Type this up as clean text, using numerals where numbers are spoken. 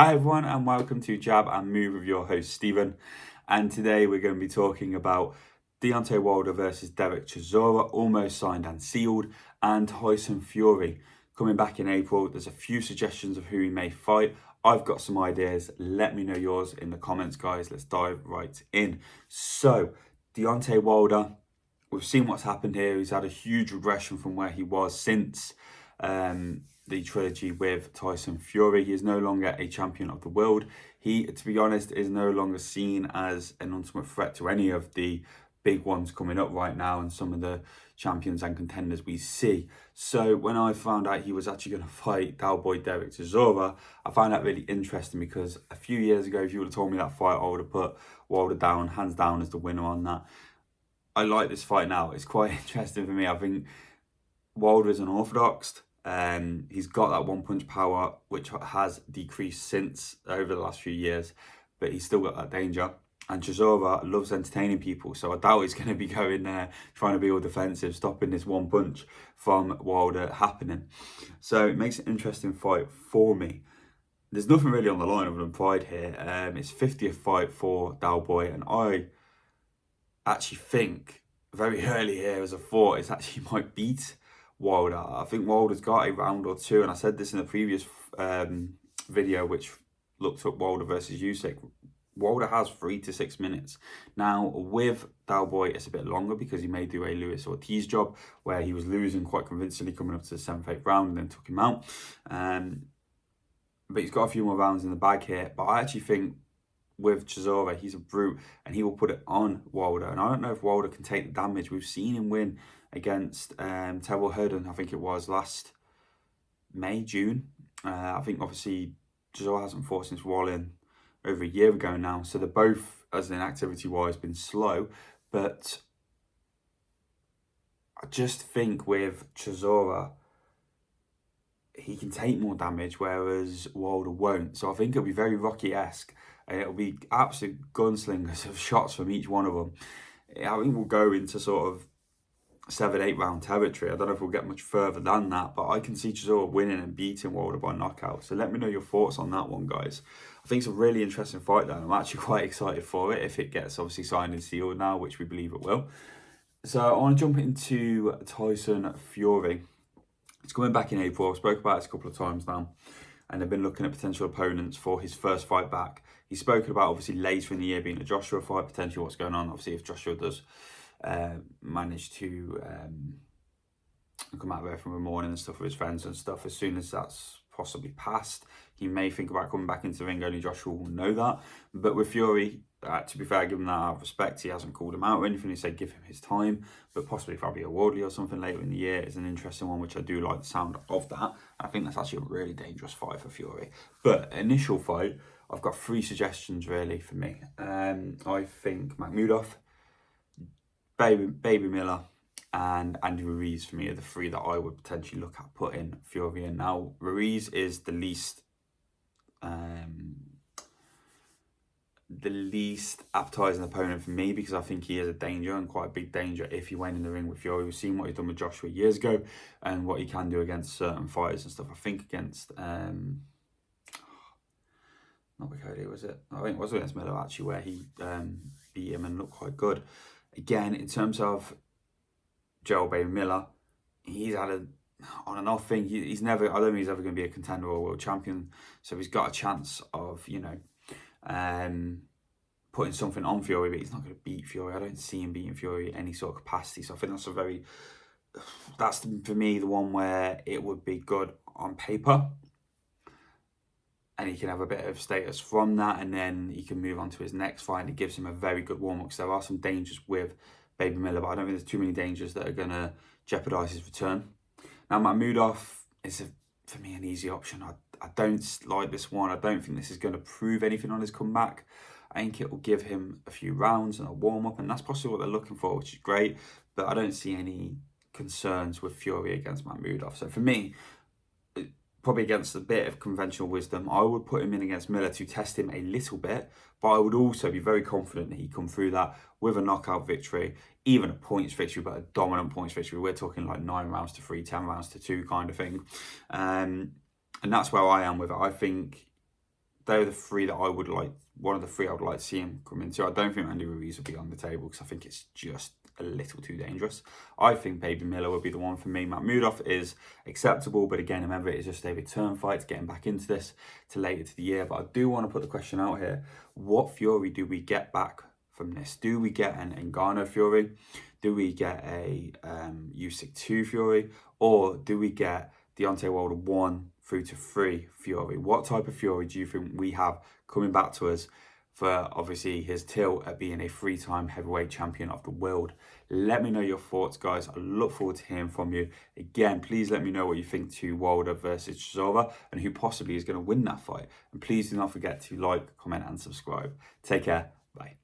Hi everyone and welcome to Jab and Move with your host Stephen, and today we're going to be talking about Deontay Wilder versus Derek Chisora, almost signed and sealed, and Tyson Fury coming back in April. There's a few suggestions of who he may fight. I've got some ideas. Let me know yours in the comments, guys. Let's dive right in. So Deontay Wilder, we've seen what's happened here. He's had a huge regression from where he was since the trilogy with Tyson Fury. He is no longer a champion of the world. He, to be honest, is no longer seen as an ultimate threat to any of the big ones coming up right now and some of the champions and contenders we see. So when I found out he was actually going to fight Boy Derek Chisora, I found that really interesting because a few years ago, if you would have told me that fight, I would have put Wilder down, hands down, as the winner on that. I like this fight now. It's quite interesting for me. I think Wilder is unorthodox. He's got that one punch power, which has decreased since over the last few years, but he's still got that danger. And Chisora loves entertaining people, so I doubt he's going to be going there trying to be all defensive, stopping this one punch from Wilder happening. So it makes an interesting fight for me. There's nothing really on the line other than pride here. It's 50th fight for Boy, and I actually think very early here as a thought, it's actually might beat Wilder. I think Wilder's got a round or two, and I said this in a previous video which looked up Wilder versus Usyk. Wilder has 3 to 6 minutes. Now with Boy, it's a bit longer because he may do a Luis Ortiz job where he was losing quite convincingly coming up to the 7th, 8th round and then took him out. But he's got a few more rounds in the bag here. But I actually think with Chisora, he's a brute and he will put it on Wilder. And I don't know if Wilder can take the damage. We've seen him win against Terrell Herden, I think it was last May, June. I think obviously Chisora hasn't fought since Wallin over a year ago now. So they're both, as in activity-wise, been slow. But I just think with Chisora, he can take more damage, whereas Wilder won't. So I think it'll be very Rocky-esque. It'll be absolute gunslingers of shots from each one of them. I think we'll go into sort of 7, 8 round territory. I don't know if we'll get much further than that, but I can see Chisora winning and beating Wilder by knockout. So let me know your thoughts on that one, guys. I think it's a really interesting fight though. I'm actually quite excited for it if it gets obviously signed and sealed now, which we believe it will. So I want to jump into Tyson Fury. It's coming back in April. I've spoken about it a couple of times now, and they've been looking at potential opponents for his first fight back. He's spoken about obviously later in the year being a Joshua fight, potentially what's going on. Obviously, if Joshua does manage to come out there from the morning and stuff with his friends and stuff, as soon as that's possibly passed, he may think about coming back into the ring. Only Joshua will know that. But with Fury, to be fair, give him that out of respect. He hasn't called him out or anything. He said give him his time, but possibly probably a Wardley or something later in the year is an interesting one, which I do like the sound of that. I think that's actually a really dangerous fight for Fury. But initial fight, I've got 3 suggestions really for me. I think Makhmudov, Baby Miller, and Andy Ruiz for me are the 3 that I would potentially look at putting Fury in. Now, Ruiz is the least appetizing opponent for me because I think he is a danger and quite a big danger if he went in the ring with Fury. We've seen what he's done with Joshua years ago and what he can do against certain fighters and stuff. I think against not Cody, was it? I think it was against Miller actually, where he beat him and looked quite good. Again, in terms of Joe Baby Miller, he's had a on and off thing. He's never, I don't think he's ever going to be a contender or a world champion. So he's got a chance of, you know, putting something on Fury, but he's not going to beat Fury. I don't see him beating Fury in any sort of capacity. So I think that's for me the one where it would be good on paper. And he can have a bit of status from that, and then he can move on to his next fight. And it gives him a very good warm-up, because there are some dangers with Baby Miller, but I don't think there's too many dangers that are going to jeopardise his return. Now, Makhmudov is, for me, an easy option. I don't like this one. I don't think this is going to prove anything on his comeback. I think it will give him a few rounds and a warm-up, and that's possibly what they're looking for, which is great. But I don't see any concerns with Fury against Makhmudov. So for me, probably against a bit of conventional wisdom, I would put him in against Miller to test him a little bit, but I would also be very confident that he'd come through that with a knockout victory, even a points victory, but a dominant points victory. We're talking like 9 rounds to 3, 10 rounds to 2 kind of thing. And that's where I am with it. I think they're the three that I would like. One of the three I would like to see him come into. I don't think Andy Ruiz will be on the table because I think it's just a little too dangerous. I think Baby Miller would be the one for me. Makhmudov is acceptable, but again, remember, it is just a return fight to getting back into this to later to the year. But I do want to put the question out here: what Fury do we get back from this? Do we get an Ngannou Fury? Do we get a Usyk 2 Fury? Or do we get Deontay Wilder 1 through to 3 Fury? What type of Fury do you think we have coming back to us for obviously his tilt at being a 3-time heavyweight champion of the world? Let me know your thoughts, guys. I look forward to hearing from you. Again, please let me know what you think to Wilder versus Chisora and who possibly is going to win that fight. And please do not forget to like, comment and subscribe. Take care. Bye.